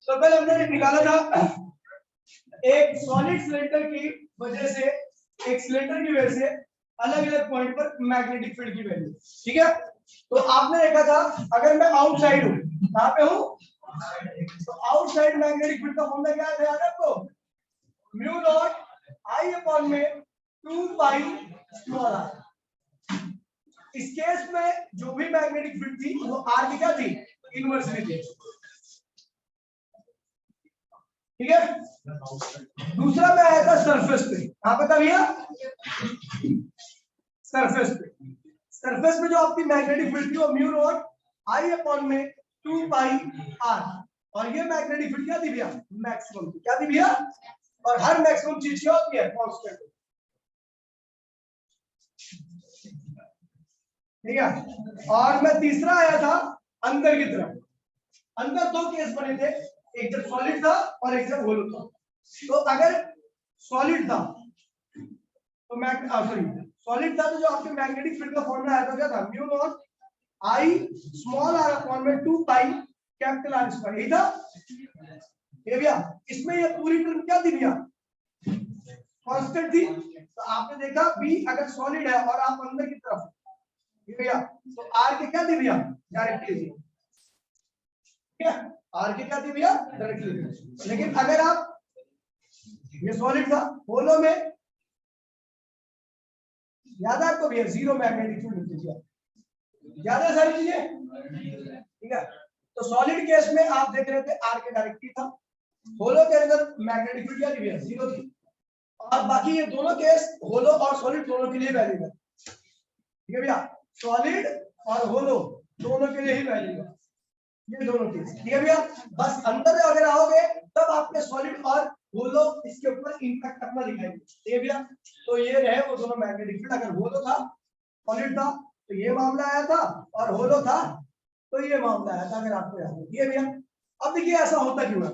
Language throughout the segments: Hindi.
तो कल हमने निकाला था एक सॉलिड सिलेंडर की वजह से, एक सिलेंडर की वजह से अलग अलग पॉइंट पर मैग्नेटिक फील्ड की वैल्यू, ठीक है। तो आपने देखा था अगर मैं आउटसाइड हूं, कहां पे हूं, तो आउटसाइड मैग्नेटिक फील्ड का फॉर्मूला क्या है याद है आपको, म्यू नॉट आई अपॉन में 2 पाई स्मॉल आर। इस केस में जो भी मैग्नेटिक फील्ड थी वो आर की क्या थी, इनवर्सली थी, ठीक है। दूसरा में आया था सरफेस पे, कहां पे था भैया, सरफेस पे। सरफेस पे जो आपकी मैग्नेटिक फील्ड थी वो म्यू नॉट आई अपॉन में 2 पाई आर, और ये मैग्नेटिक फील्ड क्या थी भैया, मैक्सिमम थी, क्या थी भैया, और हर मैक्सिमम चीज क्या होती है, कांस्टेंट, ठीक है। और मैं तीसरा आया था अंदर की तरफ, अंदर दो केस बने थे, एक जब सॉलिड था और एक जब होलो था। तो अगर सॉलिड था तो सॉलिड था तो जो आपके मैग्नेटिक फील्ड का फॉर्मूला आया था क्या था, mu not I small R upon में 2 पाई कैपिटल आर स्क्वायर, यही था ये भैया। इसमें ये पूरी टर्म क्या थी भैया, कांस्टेंट थी। तो आपने देखा बी अगर सॉलिड है और आप अंदर की तरफ ये भैया, तो आर के क्या थी भैया, डायरेक्टली थी, ठीक है, आर के क्या थी भैया, डायरेक्टली। लेकिन अगर आप, ये सॉलिड था, होलो में याद है आपको भैया जीरो मैग्नेटिक फील्ड होती थी, याद है सारी चीजें, ठीक है। तो सॉलिड केस में आप देख रहे थे आर के डायरेक्टली था, होलो के अंदर मैग्नेटिक फील्ड क्या थी भैया, जीरो थी। और बाकी ये दोनों केस होलो और सॉलिड दोनों के लिए वैलिड है, ठीक है भैया, सॉलिड और होलो दोनों के लिए ही वैलिड है ये दोनों केस, ठीक है भैया। बस अंदर अगर आओगे तब आपके सॉलिड और होलो इसके ऊपर इंपैक्ट अपना दिखाएंगे, ठीक है भैया। तो ये रहे वो दोनों मैग्नेटिक फील्ड, अगर होलो था सॉलिड था तो ये मामला आया था, और होलो था तो ये मामला आया था, अगर आपको याद है, ठीक है भैया। अब देखिए ऐसा होता क्यों है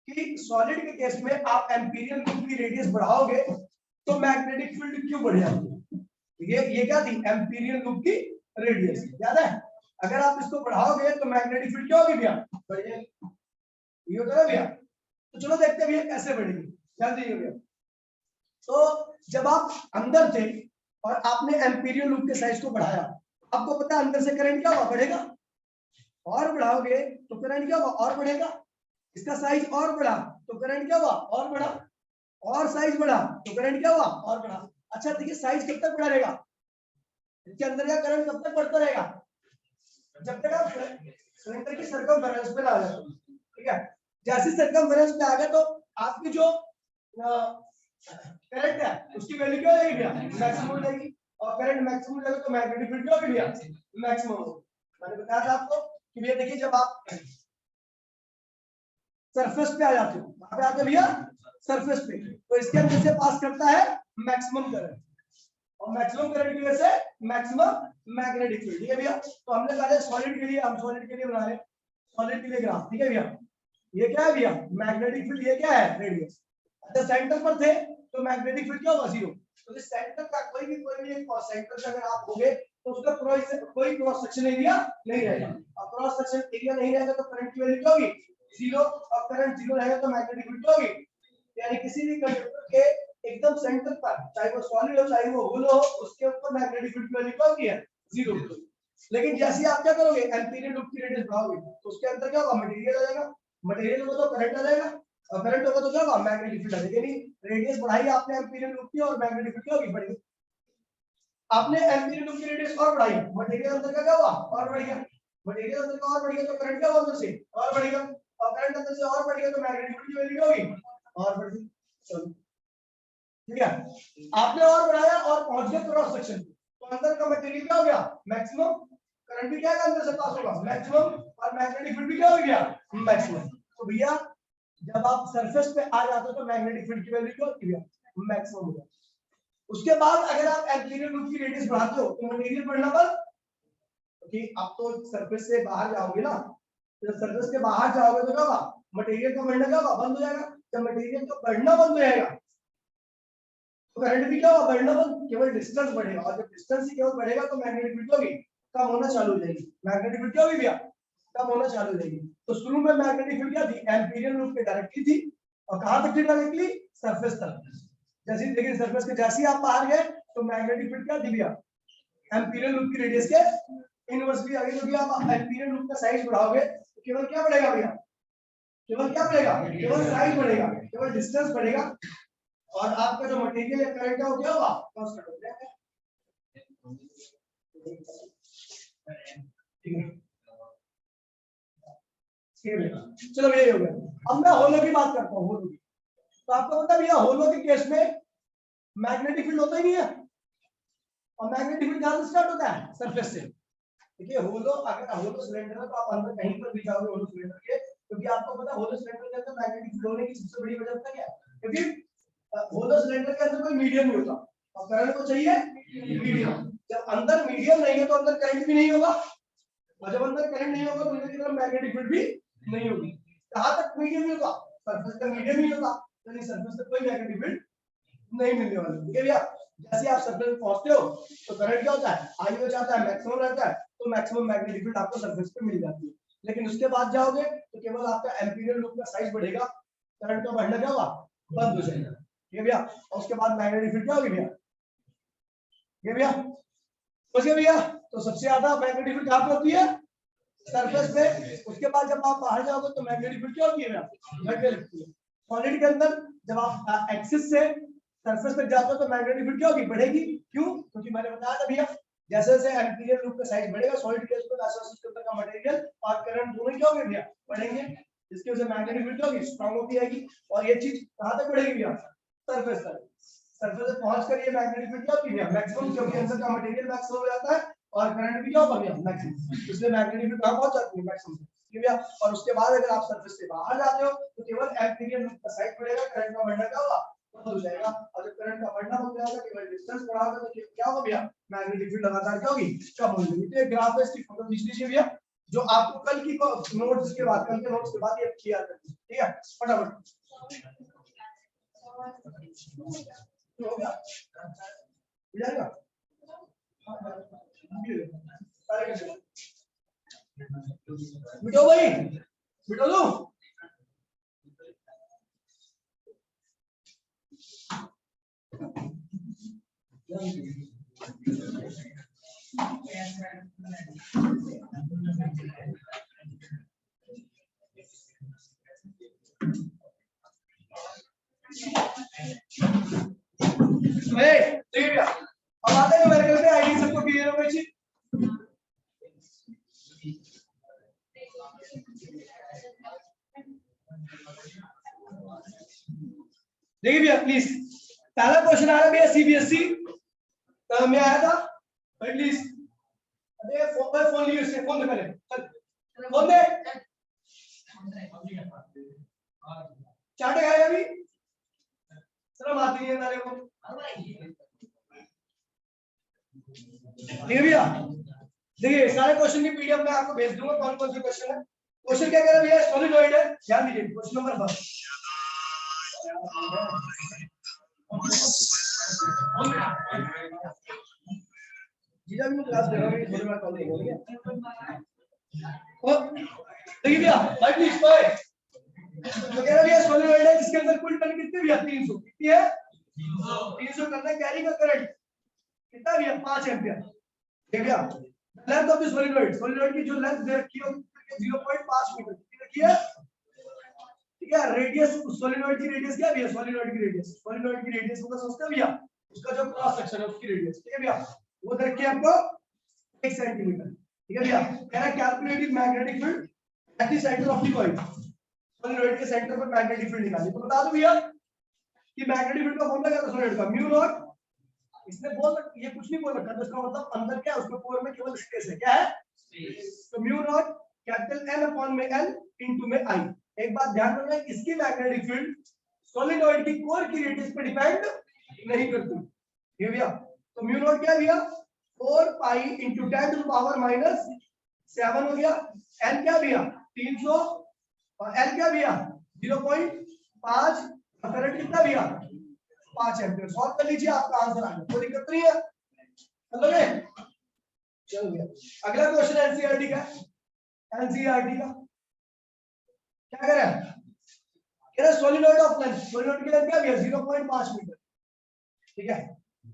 कि सॉलिड के केस में आप एम्पीरियल लूप की रेडियस बढ़ाओगे तो मैग्नेटिक फील्ड क्यों बढ़ जाती है, ये क्या थी, एम्पीरियल लूप की रेडियस, याद है। अगर आप इसको बढ़ाओगे तो मैग्नेटिक फील्ड क्या होगी भैया, बढ़ जाएगी, ये होता है भैया। तो चलो देखते हैं भैया कैसे बढ़ेगी, जल्दी भैया। तो जब आप अंदर थे और आपने एम्पीरियल लूप के साइज को बढ़ाया, आपको पता है अंदर से करंट क्या होगा, बढ़ेगा, और बढ़ाओगे तो करंट क्या होगा, और बढ़ेगा। इसका साइज और बढ़ा तो करंट क्या हुआ, और बढ़ा, और साइज बढ़ा तो करंट क्या हुआ, और बढ़ा। अच्छा देखिए साइज कब तक बढ़ा रहेगा, इसके अंदर का करंट कब तक बढ़ता रहेगा, जब तक आप सिलेंडर की सर्कमफेरेंस पे आ जाए, ठीक है। जैसे सर्कमफेरेंस पे आ गए तो आपकी जो करंट है उसकी वैल्यू क्या हो जाएगी भैया, मैक्सिमम हो जाएगी, और करंट मैक्सिमम हो जाएगा तो मैग्नेटिक फील्ड क्या होगी भैया, मैक्सिमम होगी। मैंने बताया था आपको कि भैया देखिए जब आप सरफेस पे आ जाते हो, वहां पे आते भैया सरफेस पे, तो इसके अंदर से पास करता है मैक्सिमम करंट, और मैक्सिमम करंट की वजह से मैक्सिमम मैग्नेटिक फील्ड, ठीक है भैया। तो हमने कहा सॉलिड के लिए, हम सॉलिड के लिए बना रहे हैं सॉलिड के लिए ग्राफ, ठीक है भैया। ये क्या है भैया, मैग्नेटिक फील्ड, ये क्या है, रेडियस। अच्छा सेंटर पर थे तो मैग्नेटिक फील्ड क्या होगा, जीरो। तो इस सेंटर का कोई भी एक सेंटर से अगर आप होगे तो उसका कोई क्रॉस सेक्शन एरिया नहीं रहेगा, और क्रॉस सेक्शन एरिया नहीं रहेगा तो करंट की वैल्यू क्या होगी, जीरो, और करंट जीरो रहेगा तो मैग्नेटिक फील्ड क्या होगी, यानी किसी भी कंडक्टर के एकदम सेंटर पर, चाहे वो सॉलिड हो चाहे वो होलो हो, उसके ऊपर मैग्नेटिक फील्ड की वैल्यू क्या होगी, जीरो। लेकिन जैसे आप क्या करोगे, एम्पीरियल लूप की रेडियस बढ़ाओगे तो उसके अंदर क्या होगा, मटेरियल आ जाएगा, मटेरियल होगा तो करंट आ जाएगा, और करंट होगा तो क्या होगा, मैग्नेटिक फील्ड आ जाएगा। यानी रेडियस बढ़ाई आपने एम्पीरियल लूप की और मैग्नेटिक फील्ड क्या होगी, बढ़ेगी। आपने एम्पीरियल लूप की रेडियस और बढ़ाई, मटेरियल अंदर का क्या हुआ, और बढ़ गया, मटेरियल अंदर का और बढ़ गया तो करंट क्या होगा अंदर से, और बढ़ेगा, और करंट अंदर से और बढ़ गया तो मैग्नेटिक फील्ड की वैल्यू क्या होगी, और बढ़ गई। चलो ठीक है, आपने और बढ़ाया और पहुंच गए क्रॉस सेक्शन, तो अंदर का मटेरियल क्या हो गया, मैक्सिमम, करंट भी क्या है अंदर से पास होगा मैक्सिमम, और मैग्नेटिक फील्ड भी क्या हो गया, मैक्सिमम। तो भैया जब आप सरफेस पे आ जाते हो तो मैग्नेटिक फील्ड की वैल्यू क्या होती है, मैक्सिमम हो जाती है। उसके बाद अगर आप एम्पीरियल लूप की रेडियस बढ़ाते हो तो मटेरियल बढ़ना बंद, क्योंकि आप तो सरफेस से बाहर जाओगे ना, तो जब सरफेस के बाहर जाओगे तो क्या होगा, मटेरियल का बढ़ना क्या होगा, बंद हो जाएगा। जब मटेरियल का बढ़ना बंद हो जाएगा तो करंट भी क्या होगा, बढ़ना बंद, केवल डिस्टेंस बढ़ेगा, और जब डिस्टेंस ही केवल बढ़ेगा तो मैग्नेटिक फील्ड होगी कम होना चालू हो जाएगी, मैग्नेटिक फील्ड क्या होगी भैया, कम होना चालू हो जाएगी। तो शुरू में मैग्नेटिक फील्ड क्या थी, एम्पीरियल लूप पे डायरेक्टली थी, और कहां तक थी डायरेक्टली, सरफेस तक। जैसे लेकिन सरफेस के जैसे ही आप बाहर गए तो मैग्नेटिक फील्ड क्या दिया, एम्पीरियल लूप की रेडियस के इनवर्सली आगे, क्योंकि आप एम्पीरियल लूप का साइज बढ़ाओगे तो केवल क्या बढ़ेगा भैया, केवल क्या बढ़ेगा, केवल साइज बढ़ेगा, केवल डिस्टेंस बढ़ेगा, और आपका जो मटेरियल है करंट हो गया होगा कांस्टेंट हो जाएगा। ठीक है, चलो ये हो गया। अब मैं होलो की बात करता हूँ, होलो की। तो आपको पता है भैया होलो के केस में मैग्नेटिक फील्ड होता ही नहीं है, और मैग्नेटिक फील्ड कहां से स्टार्ट होता है, सरफेस से। देखिए होलो, अगर होलो सिलेंडर है तो आप अंदर कहीं पर भी जाओगे होलो सिलेंडर के, क्योंकि आपको पता है होलो सिलेंडर के अंदर मैग्नेटिक फील्ड होने की सबसे बड़ी वजह पता क्या है, क्योंकि होलो सिलेंडर के अंदर कोई मीडियम नहीं होता, और करंट को चाहिए मीडियम। जब अंदर मीडियम नहीं है तो अंदर करंट भी नहीं होगा, और जब अंदर करंट नहीं होगा तो अंदर की तरफ मैग्नेटिक फील्ड भी नहीं होगी। कहां तक मीडियम ही होगा, सरफेस तक मीडियम ही होगा, यानी सरफेस तक कोई मैग्नेटिक फील्ड नहीं मिलने वाली। ठीक है भैया, जैसे आप सरफेस पे पहुंचते हो तो करंट क्या होता है, हाई हो जाता है, मैक्सिमम रहता है, तो मैक्सिमम मैग्नेटिक फील्ड आपको सरफेस पे मिल जाती है। लेकिन उसके बाद जाओगे तो केवल आपका एम्पीरियल लूप का साइज बढ़ेगा, करंट का बढ़ना क्या होगा, बंद हो जाएगा। ठीक है भैया, और उसके बाद मैग्नेटिक फील्ड क्या होगी भैया, ये भैया समझ गए भैया। तो सबसे ज्यादा मैग्नेटिक फील्ड कहां पे होती है, सरफेस पे। उसके बाद जब आप बाहर जाओगे तो मैग्नेटिक फील्ड क्या होती है, घटने लगती है। सॉलिड के अंदर जब आप एक्सिस से सरफेस तक जाते हो तो मैग्नेटिक फील्ड क्या होगी, बढ़ेगी। क्यों, क्योंकि मैंने बताया था भैया, जैसे जैसे एम्पीरियल लूप का साइज बढ़ेगा सॉलिड केस में, वैसे वैसे उसके अंदर का मटेरियल और करंट दोनों क्या होंगे भैया, बढ़ेंगे, जिसकी वजह से मैग्नेटिक फील्ड क्या होगी, स्ट्रांग होती जाएगी। और ये चीज कहां तक बढ़ेगी भैया, सरफेस तक। सरफेस तक पहुंचकर ये मैग्नेटिक फील्ड क्या होती है, मैक्सिमम, क्योंकि अंदर का मटेरियल मैक्सिमम हो जाता है और करंट भी क्या होगा भैया, मैक्सिमम, इसलिए मैग्नेटिक फील्ड कहां पहुंच जाती है, मैक्सिमम। ठीक है, और उसके बाद अगर आप सरफेस से बाहर जाते हो तो केवल एम्पीरियल लूप का साइज बढ़ेगा, करंट का बढ़ना क्या होगा, बंद हो जाएगा। और जब करंट का बढ़ना हो जाएगा, केवल डिस्टेंस बढ़ाओगे तो क्या होगा भैया, मैग्नेटिक फील्ड लगातार क्या होगी, कम हो जाएगी। तो ये ग्राफ है, इसकी फोटो खींच लीजिए भैया, जो आपको कल की नोट्स के बाद, कल के नोट्स के बाद ये क्लियर कर दीजिए। ठीक है, फटाफट हो गया, हो जाएगा। बिटो भाई, बिटो दो। अब आते हैं न्यूमेरिकल पे, आईडी सबको क्लियर हो गई। देखिए भैया प्लीज, पहला क्वेश्चन आ रहा है भैया सीबीएसई में आया था, प्लीज। अरे फोन लियो, इससे फोन दे, पहले चल फोन दे। चाटे खाए अभी, शर्म आती है तारे को। भैया देखिए, सारे क्वेश्चन की पीडीएफ मैं आपको भेज दूंगा, कौन कौन से क्वेश्चन है। क्वेश्चन क्या कह रहा है भैया, सॉलिडॉइड है, ध्यान दीजिए क्वेश्चन नंबर 1। जीजा भी क्लास दे रहा हूं, थोड़ी बार कॉल देंगे। देखिए भैया भाई प्लीज भाई, तो कह रहा भैया सॉलिडॉइड है जिसके अंदर कुल टन कितनी भैया, 300 कितनी है, 300 टन है, कैरी का करंट कितना भैया, 5 एम्पीयर। ठीक है, लेंथ ऑफ द सॉलिडॉइड, सॉलिडॉइड की जो लेंथ दे रखी है 0.5 मीटर कितनी रखी है। ठीक है, रेडियस, सॉलिडॉइड की रेडियस क्या भैया, सॉलिडॉइड की रेडियस, सॉलिडॉइड की रेडियस को समझते हो भैया, उसका जो क्रॉस सेक्शन है उसकी रेडियस। ठीक है भैया, वो दे रखी है आपको 1 सेंटीमीटर। ठीक है भैया, कह रहा है calculate magnetic field at the centre of the coil, solenoid के सेंटर पर मैग्नेटिक फील्ड निकालिए। तो बता दो भैया कि मैग्नेटिक फील्ड का फॉर्मूला क्या था सॉलिडॉइड का, म्यू नॉट, इसने बोल ये कुछ नहीं बोल रखा, तो इसका मतलब अंदर क्या है, उसमें कोर में केवल स्पेस है, क्या है, तो mu naught capital N upon में L इनटू में I। एक बात ध्यान रखना, इसकी मैग्नेटिक फील्ड सॉलिडॉइड की कोर की रेडियस पर डिपेंड नहीं करती। ये भैया, तो म्यू नॉट क्या है भैया, 4 पाई इनटू 10 टू पावर -7 हो गया। N क्या भैया 300, और L क्या भैया 0.5, करंट कितना भैया 5 एम्पीयर। सॉल्व कर लीजिए, आपका आंसर आ गया, कोई दिक्कत नहीं है। चलो भैया, अगला क्वेश्चन एनसीईआरटी का। एनसीईआरटी का क्या कह रहा है, कह रहा है सोलिनॉइड ऑफ लेंथ, सोलिनॉइड की लेंथ क्या है 0.5 मीटर, ठीक है।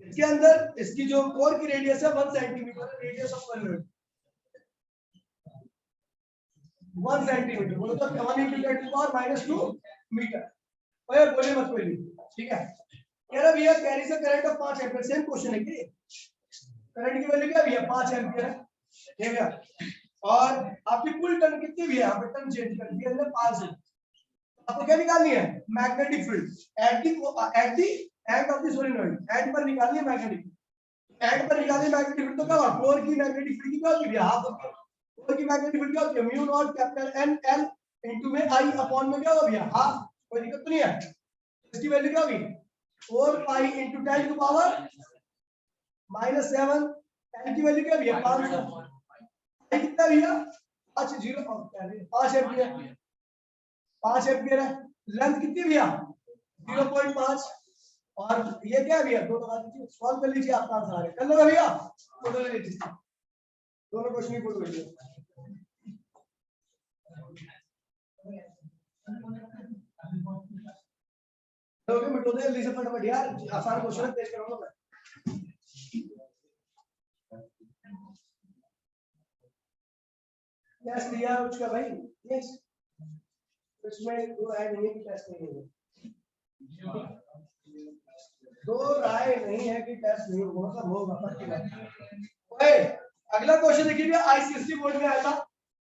इसके अंदर इसकी जो कोर की रेडियस है 1 centimetre, radius of solenoid 1 centimetre, बोलो तो 1 × 10⁻² मीटर। ओए बोले मत कोई, ठीक है। कह रहा भैया कैरी से current of 5 ampere, same question है कि करंट की वैल्यू क्या भैया 5 एम्पीयर है, ठीक है। और आपकी कुल टर्न कितनी भी है, यहाँ पे टर्न चेंज कर दिया हमने 5 से। आपको क्या निकालनी है, magnetic field at the end of the solenoid, and पर निकालनी है मैग्नेटिक, एंड पर निकालनी मैग्नेटिक फील्ड। तो क्या हुआ, कोर की मैग्नेटिक फील्ड की क्या होगी भैया, हाफ होगी। कोर की मैग्नेटिक फील्ड क्या होती है, mu naught capital N L into में आई अपॉन में क्या होगा भैया हाफ, कोई दिक्कत तो नहीं है। इसकी वैल्यू क्या होगी 4 pi into 10 to power -7, L की वैल्यू क्या भैया 500, कितना भैया 5 एम्पीयर, 5 एम्पीयर है। लेंथ कितनी भैया 0.5, और ये क्या है भैया दो लगा दीजिए, सॉल्व कर लीजिए, आपका आंसर आ गया। कर लो भैया, फोटो ले लीजिए, दोनों क्वेश्चन की फोटो ले लीजिए। तो मिटो दे जल्दी से फटाफट यार, आसान क्वेश्चन पेश करूंगा मैं। टेस्ट लिया उसका भाई, यस इसमें दो राय नहीं है कि टेस्ट नहीं है, दो राय नहीं है कि टेस्ट नहीं होगा, मतलब होगा पक्की बात। ओए अगला क्वेश्चन देखिए भैया, आईसीएससी बोर्ड में आया था,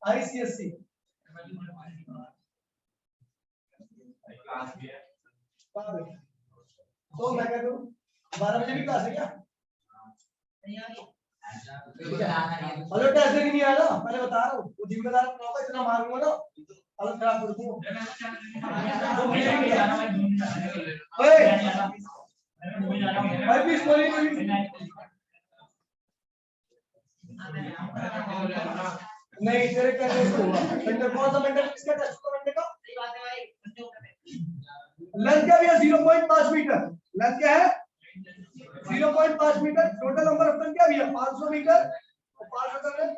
आईसीएससी तो मैं क्या करूं, 12 बजे भी क्लास है क्या, हेलो टेस्ट नहीं आया ना, पहले बता रहा हूँ, वो जिम्मेदार होगा, इतना मारूंगा ना हालत खराब कर दूं। भाई भी स्टोरी नहीं तेरे करने से हुआ, घंटे कौन सा घंटा किसका टेस्ट को घंटे का, लेंथ क्या भैया 0.5 मीटर, लेंथ क्या है 0.5 मीटर, टोटल नंबर ऑफ टर्न क्या भैया 500 metre, 500 turn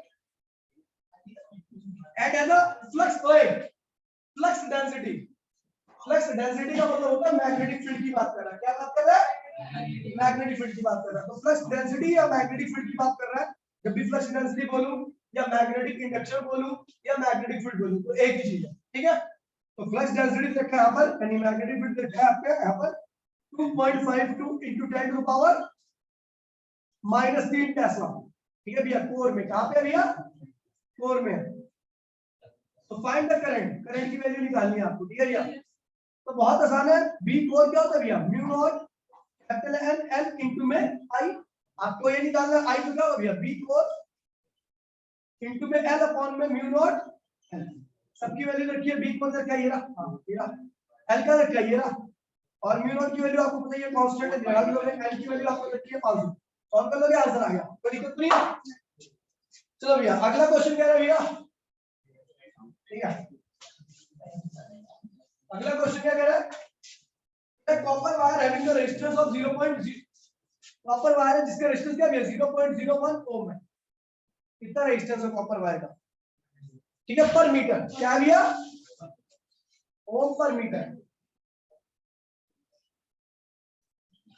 and as a flux flux density, flux density का मतलब होता है मैग्नेटिक फील्ड की बात कर रहा है, क्या बात कर रहा है मैग्नेटिक फील्ड की बात कर रहा है। तो फ्लक्स डेंसिटी या मैग्नेटिक फील्ड की बात कर रहा है, जब भी फ्लक्स डेंसिटी बोलूं या मैग्नेटिक इंडक्शन बोलूं या मैग्नेटिक फील्ड बोलूं तो एक ही चीज है, ठीक है। तो फ्लक्स डेंसिटी लिखा है यहाँ पर, यानी मैग्नेटिक फील्ड लिखा है आपके यहाँ पर 2.52 × 10 टू पावर -3 टेस्ला, ठीक है भैया। कोर में कहां पे भैया, कोर में। तो फाइंड द करंट, करंट की वैल्यू निकालनी है आपको, ठीक है भैया। तो बहुत आसान है, बी कोर क्या होता है भैया mu naught capital N L into में आई, आपको ये निकालना है आई तो क्या होगा भैया बी कोर इनटू में एल अपॉन में म्यू नॉट एल, सबकी वैल्यू रखिए, बी कोर का क्या ये रहा, हां ये रहा, एल का रखा ये रहा, और म्यू नॉट की वैल्यू आपको पता है कांस्टेंट है, ध्यान दोगे, एल की वैल्यू आपको रखी है 500, सॉल्व कर लोगे आंसर आ गया, कोई दिक्कत नहीं है। चलो भैया अगला क्वेश्चन क्या है भैया, ठीक है अगला क्वेश्चन क्या कह रहा है, copper wire having the resistance of 0.0, copper wire है जिसका रेजिस्टेंस क्या है 0.01 ओम है, कितना रेजिस्टेंस है कॉपर वायर का, ठीक है, पर मीटर, क्या भैया ओम पर मीटर,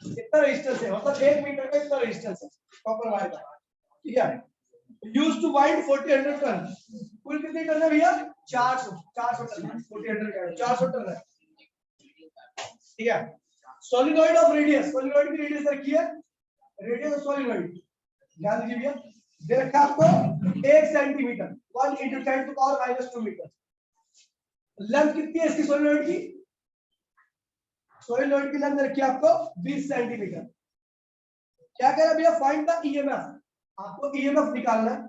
कितना रेजिस्टेंस है, मतलब 1 मीटर का कितना रेजिस्टेंस है कॉपर वायर का, ठीक है। यूज्ड टू वाइंड 40 टन, कुल कितनी टन है भैया 400 टन, 40 400 टन है, ठीक है। सोलिनॉइड ऑफ रेडियस, सोलिनॉइड की रेडियस रखी है, रेडियस ऑफ सोलिनॉइड ध्यान दीजिए भैया, दे रखा आपको 1 centimetre, 1 × 10 to power -2 metre. Length कितनी है इसकी सोलिनॉइड की, सोलिनॉइड की लेंथ रखी है आपको 20 सेंटीमीटर। क्या कह रहा है भैया फाइंड द ईएमएफ, आपको ईएमएफ निकालना है,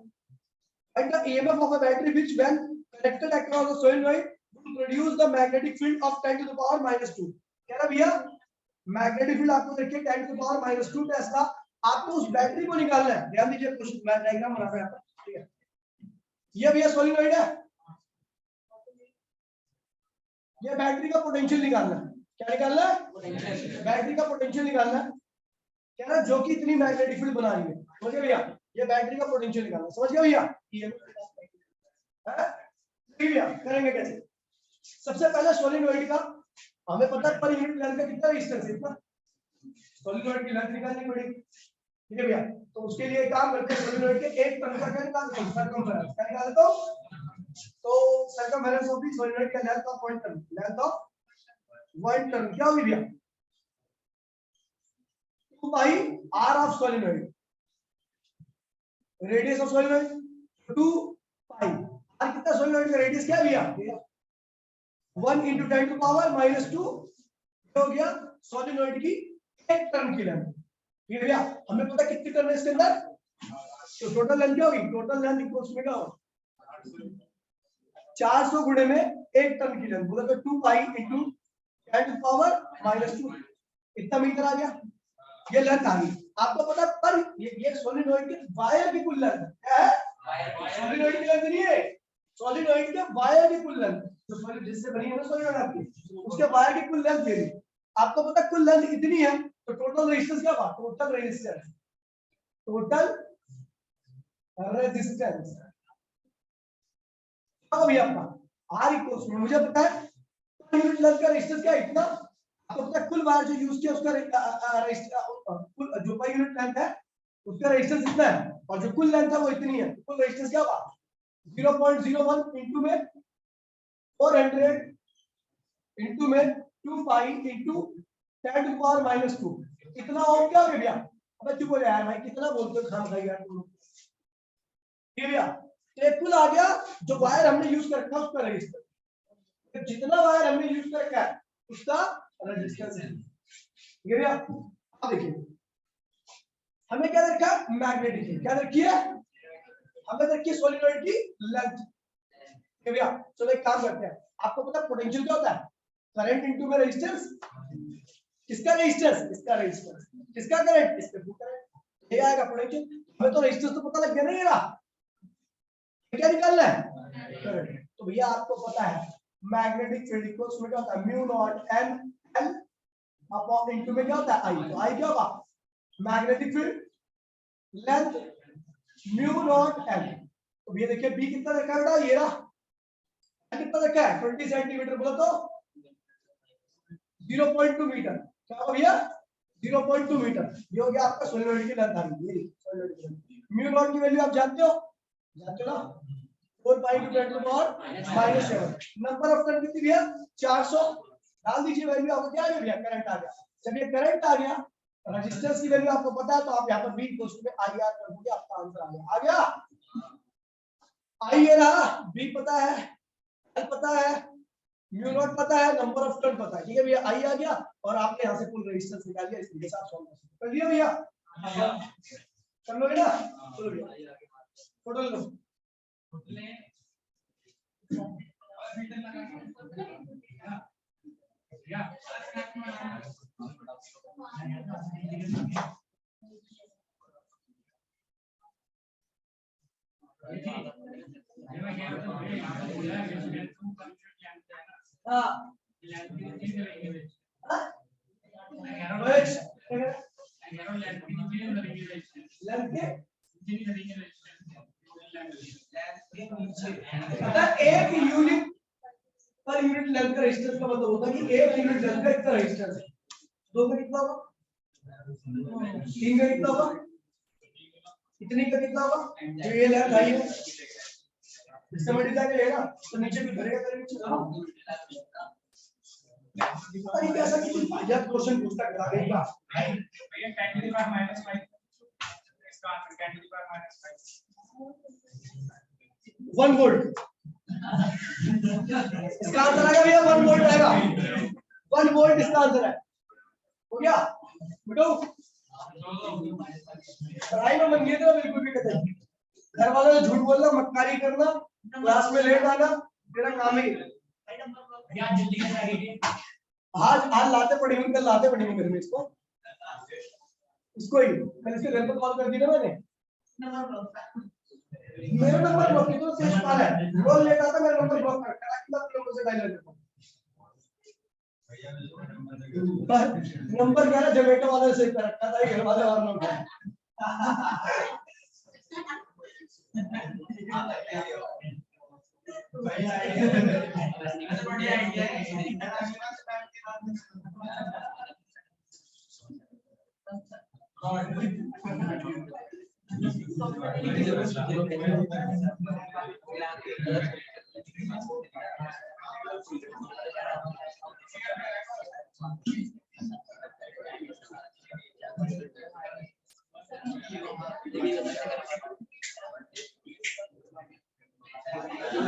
find the EMF of a battery which when connected across the solenoid will produce the magnetic field of 10 to the power -2। कह रहा भैया मैग्नेटिक फील्ड आपको देखिए 10 to the power -2 टेस्ला, आपको उस बैटरी को निकालना है, ध्यान दीजिए क्वेश्चन मैं डायग्राम बना रहा हूं यहाँ पर, ठीक है। ये भैया सोलिनॉइड है, ये बैटरी का पोटेंशियल निकालना है, क्या निकालना है बैटरी का पोटेंशियल निकालना है, कह रहा जो कि इतनी मैग्नेटिक फील्ड बना रही है, समझ गए भैया, ये बैटरी का पोटेंशियल निकालना, समझ गए भैया। करेंगे कैसे? सबसे पहले सोलिनॉइड का हमें पता है पर यूनिट लेंथ का कितना रेजिस्टेंस है, इतना सोलिनॉइड की लेंथ निकालनी पड़ेगी, ठीक है भैया। तो उसके लिए काम करते हैं, सोलिनॉइड के एक टन का क्या निकालते हैं, सरकमफेरेंस क्या निकालते हो, तो सरकमफेरेंस ऑफ द सोलिनॉइड का length of 1 turn, length of 1 turn क्या होगी भैया, 2 पाई r of solenoid, radius of solenoid 2 पाई r, कितना सोलिनॉइड का रेडियस क्या है भैया, 1 × 10⁻⁻2 हो गया सोलिनॉइड की एक टन की लेंथ, ठीक है भैया। हमें पता कितनी टन है इसके अंदर, तो टोटल लेंथ क्या होगी, टोटल लेंथ इक्वल्स में क्या होगा 400 गुणे में एक टन की लेंथ, बोला तो 2 पाई × 10⁻⁻2 इतना मीटर आ गया, ये लेंथ आ गई। आपको पता पर ये सोलिनॉइड के वायर की कुल लेंथ क्या है, सोलिनॉइड की लेंथ नहीं है, सोलिनॉइड के वायर की कुल लेंथ, जो सॉलिड जिससे बनी है ना सोलिनॉइड आपकी, उसके वायर की कुल लेंथ ये है। आपको पता कुल लेंथ इतनी है, तो टोटल रेजिस्टेंस क्या होगा, टोटल रेजिस्टेंस, टोटल रेजिस्टेंस अभी आपका R इक्वल्स में, मुझे पता है पर यूनिट लेंथ का रेजिस्टेंस क्या है, इतना। आपको पता है कुल वायर जो यूज किया उसका कुल जो पर यूनिट लेंथ है उसका रेजिस्टेंस इतना है, और जो कुल लेंथ है वो इतनी है, कुल रेजिस्टेंस क्या होगा 0.01 इनटू में 400 इनटू में 2 पाई इनटू 10⁻⁻2 इतना ओम क्या हो गया भैया, अबे चुप हो जा यार भाई, कितना बोलते हो खाम खाई यार तुम, ठीक है भैया। तो कुल आ गया जो वायर हमने यूज कर रखा है उसका रेजिस्टेंस, तो जितना वायर हमने यूज कर रखा है उसका रेजिस्टेंस है, ठीक है भैया। अब देखिए हमें क्या रखा है, मैग्नेटिक फील्ड क्या रखी है, हमें रखी है सोलिनॉइड की लेंथ, ठीक है भैया। चलो एक काम करते हैं, आपको पता है पोटेंशियल क्या होता है, करंट इनटू में रेजिस्टेंस, किसका रेजिस्टेंस, इसका रेजिस्टेंस, किसका करंट, इसका करंट, ये आएगा पोटेंशियल। हमें तो रेजिस्टेंस तो पता लग गया ना, ये रहा, क्या निकालना है करंट। तो भैया आपको पता है मैग्नेटिक फील्ड इक्वल्स में क्या होता है mu not n l upon into में क्या होता है I, तो I क्या होगा magnetic field length mu naught l। तो भैया देखिए B कितना रखा है बेटा, ये रहा, कितना रखा है 20 सेंटीमीटर, बोला तो 0.2 मीटर, क्या होगा भैया 0.2 मीटर, ये हो गया आपका सोलिनॉइड की लेंथ आ गई, ये सोलिनॉइड की लेंथ। म्यू नॉट की वैल्यू आप जानते हो ना, 4 पाई × 10⁻⁻7, नंबर ऑफ टर्न कितनी भैया 400, डाल दीजिए वैल्यू, आपको क्या आ गया भैया करंट आ गया। जब ये करंट आ गया, रेजिस्टेंस की वैल्यू आपको पता है, तो आप यहाँ पर B इक्वल्स में IR कर दोगे, आपका आंसर आ गया I ये रहा, B पता है, L पता है, म्यू नॉट पता है, नंबर ऑफ टर्न पता है, ठीक है भैया I आ गया, और आपने यहाँ से कुल रेजिस्टेंस निकाल लिया, इसके हिसाब से सॉल्व कर लिया भैया, कर लोगे ना, चलो भैया फोटो लो, एक यूनिट पर यूनिट लेंथ का रेजिस्टेंस का मतलब होता है कि एक यूनिट लेंथ का इतना रेजिस्टेंस है, दो का कितना होगा, तीन का कितना होगा, इतने का कितना होगा, जो ये लेंथ आई है इससे मल्टीप्लाई करेगा तो नीचे भी भरेगा, करेंगे पता नहीं कैसा कि वाहियात क्वेश्चन पूछता है आगे का भैया 10 टू द पावर -5 इसका answer 10 to the power -5 1 volt इसका आंसर आएगा भैया 1 वोल्ट आएगा, 1 वोल्ट इसका आंसर है, हो गया बेटो। पढ़ाई में मन नहीं है तो बिल्कुल भी कहते घर वालों से झूठ बोलना, मक्कारी करना, क्लास में लेट आना, तेरा काम है आज लाते पड़ी हूँ, कल लाते पड़ी हूँ घर में इसको ही, कल इसके घर पर कॉल कर दी ना मैंने, मेरा नंबर ब्लॉक तो सेव वाला है, रोल लेट आता मेरा नंबर ब्लॉक कर कितना नंबर से डायल करता नंबर क्या है जोमेटो वाले सेव कर रखा था, घर वाले और नंबर बढ़िया आइडिया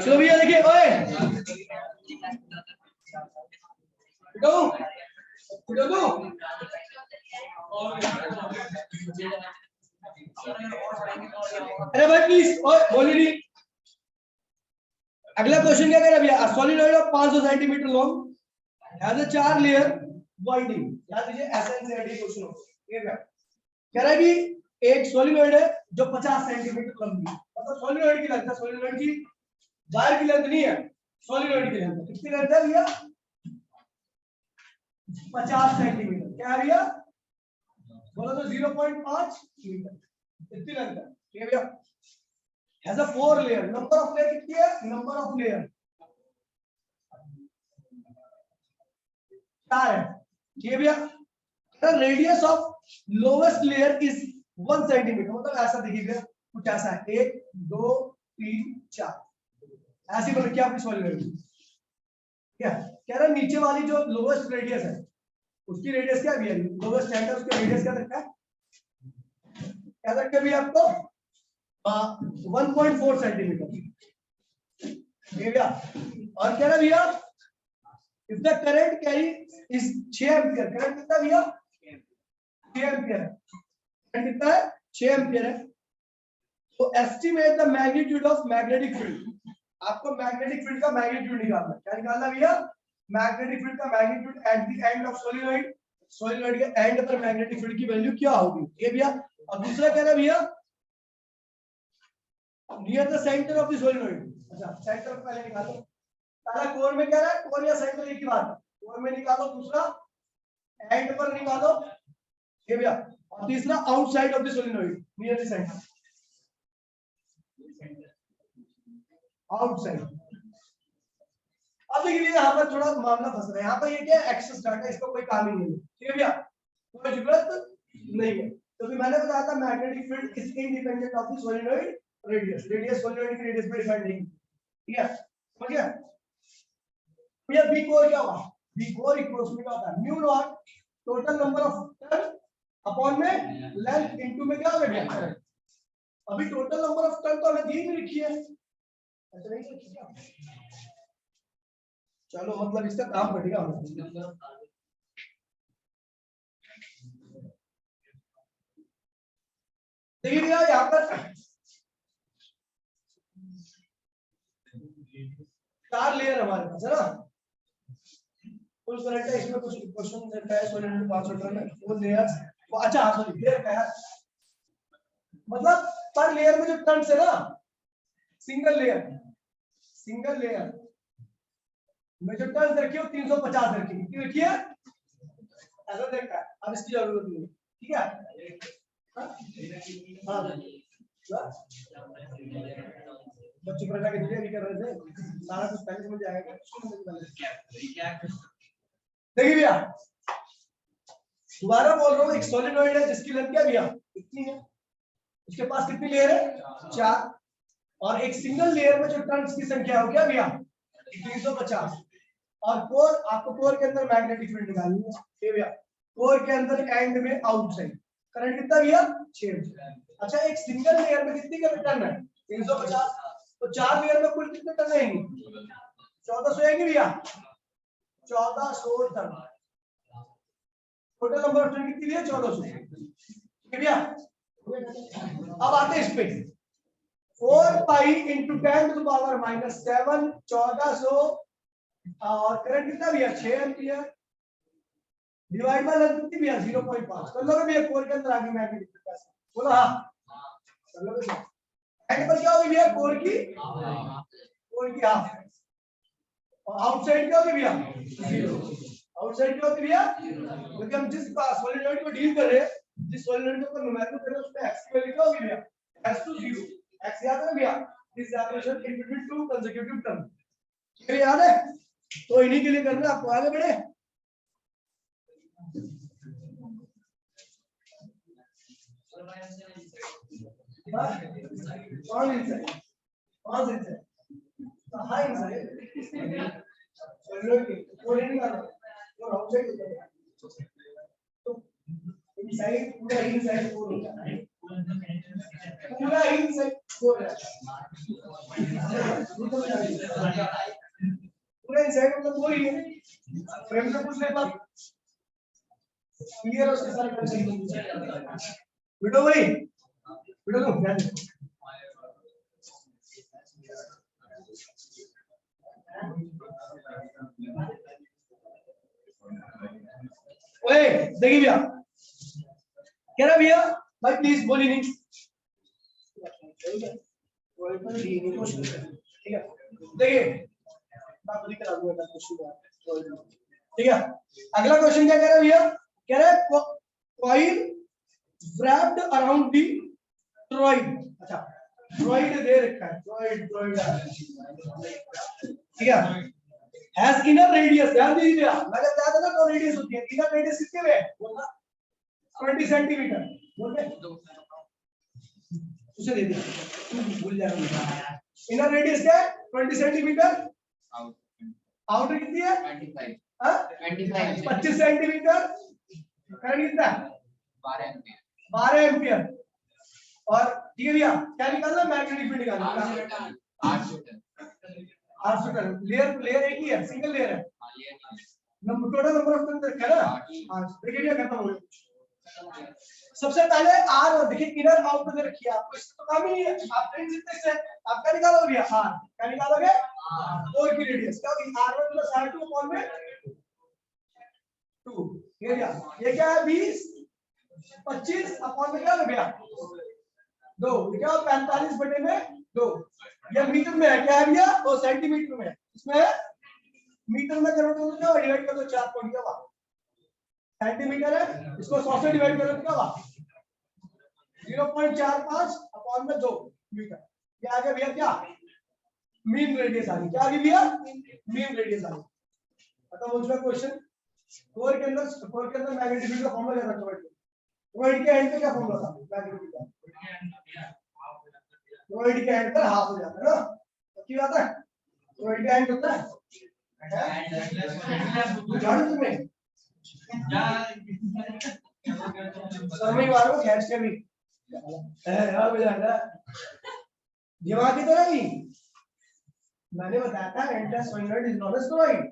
चलो भैया देखिए, ओए अरे भाई प्लीज, ओए बोलिए नहीं। अगला क्वेश्चन क्या कह रहा है भैया? Solenoid of 500 centimetre long has a 4 layer winding. याद कीजिए एसएनसीईआरटी क्वेश्चन हो कह रहा है कि एक सॉलिनॉइड है जो 50 सेंटीमीटर लंबी है। मतलब सॉलिनॉइड की लेंथ है, सॉलिनॉइड की वायर की लेंथ नहीं है, सॉलिनॉइड की लेंथ। कितनी लेंथ है भैया? 50 सेंटीमीटर। क्या है भैया? बोलो तो 0.5 मीटर। कितनी लेंथ है? ठीक है भैया। Has a 4 layer. Number of layer कितनी है? नंबर ऑफ लेयर 4 है। ठीक है भैया। Radius of lowest layer is 1 centimetre. मतलब ऐसा देखिएगा कुछ ऐसा है, 1 2 3 4 ऐसी बन रखी है आपकी सॉलिनॉइड। क्या कह रहा है? नीचे वाली जो लोवेस्ट रेडियस है उसकी रेडियस क्या है? लोवेस्ट एंड है उसका रेडियस क्या रखा है? क्या रखा है भैया आपको? 1.4 सेंटीमीटर। ठीक है। और कह रहा भैया if the current carry is 6 ampere. Current कितना भैया? 6 एंपियर है। करंट कितना है? 6 एंपियर है। तो estimate the magnitude of magnetic field. आपको मैग्नेटिक फील्ड का मैग्नीट्यूड निकालना है। क्या निकालना भैया? मैग्नेटिक फील्ड का magnitude at the end of solenoid. Solenoid के एंड पर मैग्नेटिक फील्ड की वैल्यू क्या होगी? ये भैया। और दूसरा कह रहा है भैया near the centre of the solenoid. अच्छा सेंटर पहले निकालो। पहला कोर में कह रहा है, कोर या सेंटर एक ही बात है। कोर में निकालो, दूसरा एंड पर निकालो। ये भैया। और तीसरा outside of the solenoid near the centre. Outside. अब देखिए यहाँ पर थोड़ा मामला फंस रहा है। यहाँ पर ये क्या है? एक्सेस डाटा, इसका कोई काम ही नहीं है। ठीक है भैया, कोई जरूरत नहीं है। तो फिर मैंने बताया था magnetic field is independent of the solenoid radius. Radius solenoid की रेडियस पे डिपेंड नहीं। ठीक है, समझ गया भैया? बी कोर क्या होगा? बी कोर इक्वल्स टू क्या होता है? Mu not total number of turn upon में लेंथ इनटू में क्या होगा भैया? अभी टोटल नंबर ऑफ टर्न तो हमें दी नहीं लिखी है, ऐसा नहीं लिखी क्या? चलो मतलब इसका काम बढ़ेगा। देखिए भैया यहाँ पर 4 लेयर हमारे पास है ना। फुल करंट है, इसमें कुछ क्वेश्चन देता है सोलर 500 टर्न है वो लेयर्स। अच्छा हाँ सॉरी, लेयर का है मतलब पर लेयर में जो टर्न्स है ना, सिंगल लेयर में जो टर्न्स रखी है वो 350 रखी है। कितनी रखी है? ऐसा देखा है। अब इसकी जरूरत नहीं है। ठीक है। हाँ बच्चों पर जाके तैयारी कर रहे थे, सारा कुछ पहले समझ आएगा। देखिए भैया दोबारा बोल रहा हूँ, एक सॉलिनॉइड है जिसकी लेंथ क्या भैया? इतनी है। उसके पास कितनी लेयर है? 4। और एक सिंगल लेयर में जो टर्न्स की संख्या हो क्या भैया? 350। और कोर, आपको कोर के अंदर मैग्नेटिक फील्ड निकालनी है। ठीक भैया। कोर के अंदर एंड में आउटसाइड करंट कितना भैया? 6। अच्छा एक सिंगल लेयर में कितनी का टर्न है? 350। तो 4 लेयर में कुल कितने टर्न आएंगे? 1400 आएंगे भैया। 1400 turn. Total number of turn कितनी है? 1400। ठीक है भैया। अब आते हैं इस पे 4 pi into 10 to the power -7 1400 और करंट कितना भैया? 6 एम्पियर डिवाइड बाय लेंथ कितनी भैया? 0.5। कर लोगे भैया? कोर के अंदर आगे मैग्नेटिक फील्ड बोलो। हाँ कर लोगे भैया। एंड पर क्या होगी भैया? कोर की हाफ। और आउटसाइड क्या होगी भैया? 0। आउटसाइड क्या होगी भैया? क्योंकि हम जिस सॉलिनॉइड को डील कर रहे हैं, जिस सॉलिनॉइड के ऊपर न्यूमेरिकल कर रहे हैं, उसमें एक्स की वैल्यू क्या होगी भैया? x to 0। x याद है भैया? This separation in between two consecutive term. ये याद है? तो इन्हीं के लिए करना है आपको। आगे बढ़े। कौन इनसाइड? कौन इनसाइड? High inside. वो नहीं करना, वो आउटसाइड होता है। तो इनसाइड पूरा इनसाइड फोर होता है, पूरा इनसाइड फोर है, पूरा इनसाइड मतलब फोर ही है। फ्रेम से पूछ ले बात क्लियर है, उसके सारे कंसेप्ट बेटो भाई, बेटो तो ध्यान दे। ओए देखिए भैया, कह रहा भैया भाई प्लीज बोली नहीं, ठीक है देखिए ठीक है। अगला क्वेश्चन क्या कह रहा है भैया? कह रहा है coil wrapped around the toroid। अच्छा toroid दे रखा है, toroid ठीक है। has inner radius, ध्यान दीजिए मैंने बताया था ना दो रेडियस होती है, inner radius कितने में बोलना 20 सेंटीमीटर बोल रहे उसे दे दिया भूल जाएगा। इनर रेडियस क्या है 20 सेंटीमीटर, आउटर कितनी है 25 हां 25 सेंटीमीटर, करंट कितना 12 एम्पियर। और ठीक है भैया क्या निकालना, मैग्नेटिक फील्ड निकालना। 8 मीटर लेयर एक ही है, सिंगल लेयर है, टोटल नंबर ऑफ टर्न रखा है ना 8। देखिए भैया करता हूं सबसे पहले आर और देखिए इनर आउटर दे रखी है आपको, इससे तो काम ही नहीं है, आप इन जितने से आप क्या निकालोगे आर, क्या निकालोगे कोर की रेडियस क्या होगी r1 + r2 अपॉन में 2। ये क्या है 20 25 अपॉन में क्या हो गया 2, क्या 45 बटे में 2। ये मीटर में है, क्या है भैया 2 सेंटीमीटर में है, इसमें मीटर में करो तो क्या डिवाइड कर दो 4 पॉइंट क्या सेंटीमीटर है, इसको 100 से डिवाइड करो तो क्या हुआ 0.45 अपॉन में 2 मीटर। क्या आ गया भैया क्या मीन रेडियस आ गई, क्या आ गई भैया मीन रेडियस आ गई। खत्म हो चुका क्वेश्चन। कोर के अंदर मैग्नेटिक फील्ड का फॉर्मूला क्या था टोरॉइड के एंड पे क्या फॉर्मूला था मैग्नेटिक का, टोरॉइड के एंड पर हाफ हो जाता है ना, अच्छी बात है। टोरॉइड का एंड होता है जान तुम्हें समय वालों को खींच के भी यार बजाना दिमाग की तरह नहीं, मैंने बताया था and solenoid is not a toroid.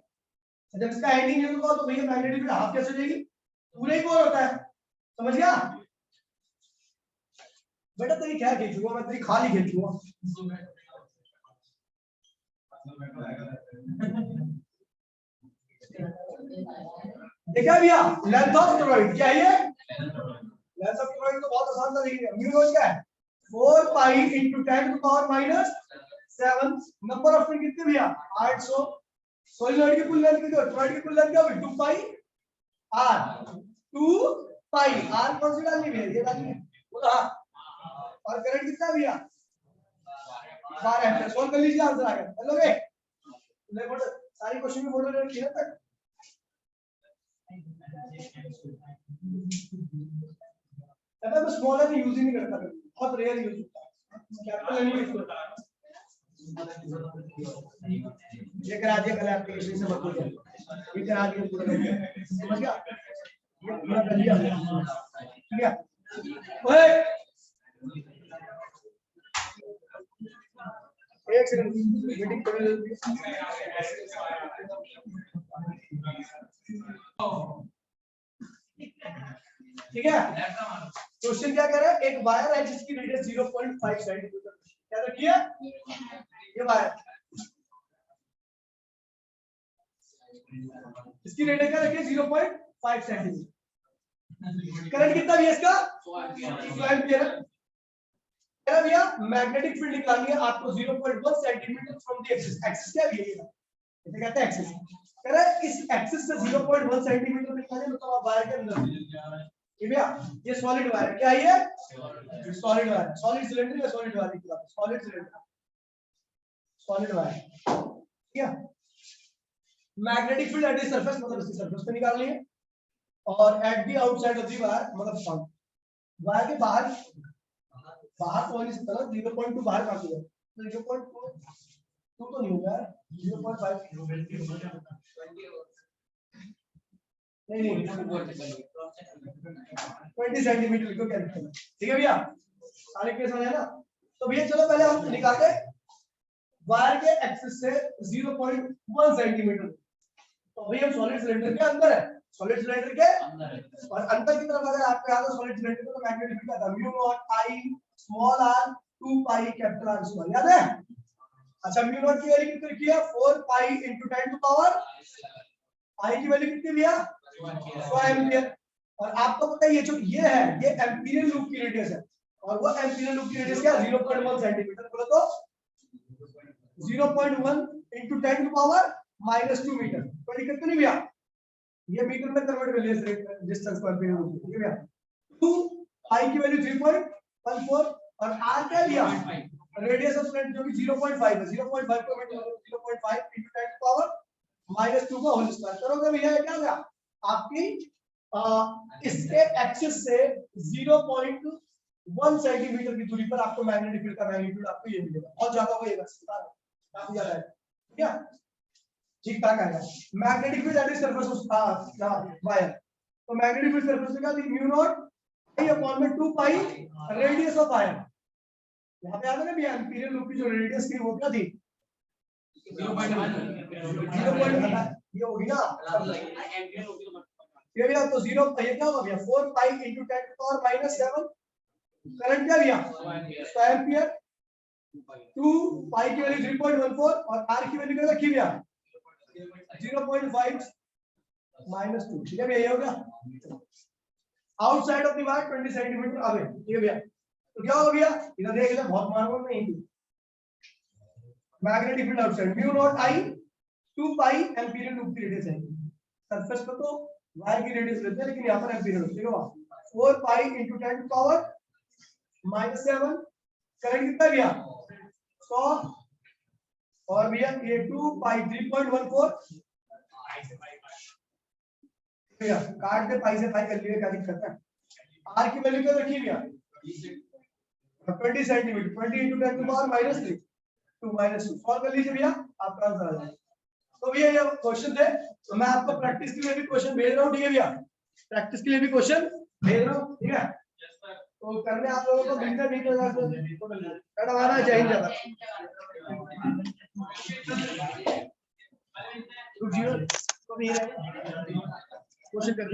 जब इसका एंड ही नहीं होगा तो भैया मैग्नेटिक फील्ड हाफ कैसे हो जाएगी, पूरा ही कोर होता है, समझ गया बेटा। तेरी क्या खींचूंगा मैं, तेरी खाली खींचूंगा। देखा भैया लेंथ ऑफ टोरॉइड क्या है, लेंथ ऑफ टोरॉइड तो बहुत आसान था, देखिए म्यू नॉट क्या है 4 पाई into 10⁻⁷ नंबर ऑफ टर्न कितने भैया 800। सोलिनॉइड की कुल लेंथ कितनी है, टोरॉइड की कुल लेंथ क्या होगी 2 पाई r, 2 पाई r कौन सी डालनी है ये डालनी है बोला। और करंट कितना है भैया 12 एम्पीयर। सॉल्व कर लीजिए आंसर आ गया चलोगे। देखो सारी क्वेश्चन में फोटो रखी है तक मैं स्मॉलर यूज ही नहीं करता, बहुत रेयर यूज होता है, कैपिटल नहीं यूज होता। ये करा दिया कल एप्लीकेशन से मत भूलिए, ये करा दिया पूरा समझ गया, ये पूरा कर लिया ठीक है। ओए एक सेकंड मीटिंग कर लीजिए ठीक है। क्वेश्चन क्या कह रहा है, एक वायर है जिसकी रेडियस 0.5 सेंटीमीटर, क्या रखिए ये वायर, इसकी रेडियस क्या रखिए 0.5 सेंटीमीटर। करंट कितना भी है इसका 100 एम्पीयर। है भैया मैग्नेटिक फील्ड निकालनी है आपको 0.1 centimetre from the axis, axis क्या है इसे कहते हैं एक्सिस। कह रहा है इस एक्सिस से 0.1 सेंटीमीटर निकालने मतलब आप वायर के अंदर ये भैया ये सॉलिड वायर क्या है, ये सॉलिड वायर, सॉलिड सिलेंडर या सॉलिड वायर की बात, सॉलिड सिलेंडर सॉलिड वायर, ठीक है। Magnetic field at the surface, मतलब इसकी सरफेस पे निकाल लिए, और at the outside of the wire, मतलब वायर के बाहर, बाहर तो हो नहीं सकता ना, 0.2 बाहर काट दिया, तो 0.2 तो नहीं होगा, 0.5 नहीं 20 सेंटीमीटर को कैलकुलेट करना, ठीक है भैया, सारे केस हो जाए ना। तो भैया चलो पहले हम निकालते वायर के एक्सिस से 0.1 सेंटीमीटर, तो अभी हम सॉलिड सिलेंडर के अंदर है, सॉलिड सिलेंडर के अंदर, और अंदर की तरफ अगर आपको याद हो सॉलिड सिलेंडर को, तो मैग्नेटिक फील्ड का था mu not I small r 2 pi capital R small, याद है। अच्छा म्यू नॉट की वैल्यू कितनी रखी है, 4 पाई into 10 to पावर, आई की वैल्यू कितनी भैया 100 एम्पियर, और आपको पता है ये जो ये है ये एम्पिरियल लूप की रेडियस है, और वो एम्पिरियल लूप की रेडियस क्या 0.1 सेंटीमीटर, बोलो तो 0.1 into 10 to पावर -2 मीटर, कोई दिक्कत नहीं भैया, ये मीटर में कन्वर्ट कर लिया डिस्टेंस पर एम्पिरियल लूप, ठीक है भैया। 2 पाई की वैल्यू 3.14, और r क्या लिया रेडियस ऑफ सिलेंडर जो कि 0.5 है, 0.5 को मीटर 0.5 into 10 to पावर -2 का होल स्क्वायर करोगे भैया, ये क्या होगा आपकी इसके एक्सिस से 0.1 सेंटीमीटर की दूरी पर आपको मैग्नेटिक फील्ड का मैग्नीट्यूड आपको ये मिलेगा, बहुत ज्यादा होगा, काफी ज्यादा है, ठीक है, ठीक ठाक आएगा। Magnetic field at the surface of wire, तो मैग्नेटिक फील्ड सरफेस पे क्या थी म्यू नॉट आई अपॉन में 2 पाई रेडियस ऑफ वायर, यहां पे याद है ना भैया एम्पिरियल लूप की जो रेडियस थी वो क्या थी 0.1, ये होगी ना ये भैया, तो 0 ये क्या होगा भैया 4 पाई into 10 to power -7, करंट क्या भैया 100 एम्पियर, 2 पाई की वैल्यू 3.14, और r की वैल्यू क्या रखी भैया 0.5 -2, ठीक है भैया, ये हो गया। Outside of the wire 20 centimetre away, ठीक है भैया, तो क्या हो गया इधर देख ले, बहुत मालूम नहीं थी, magnetic field outside mu not I 2 pi Amperian loop की रेडियस है, सरफेस पे तो वायर की रेडियस रहती है, लेकिन यहां पर एम्पिरियल होती है, 4 पाई into 10 to power -7, करंट कितना भैया 100, और भैया ये 2 पाई 3.14 भैया, काट दे पाई से पाई कर लिए, क्या दिक्कत है। आर की वैल्यू क्या रखी भैया 20 centimetre, 20 into 10 to power -3 2 -2, solve कर लीजिए भैया, आपका आंसर आ जाएगा। तो भैया ये क्वेश्चन थे, तो मैं आपको प्रैक्टिस के लिए भी क्वेश्चन भेज रहा हूँ, ठीक है भैया, प्रैक्टिस के लिए भी क्वेश्चन भेज रहा हूँ, ठीक है, तो करने आप लोगों को मिलता नहीं तो हमारा जय हिंद क्वेश्चन कर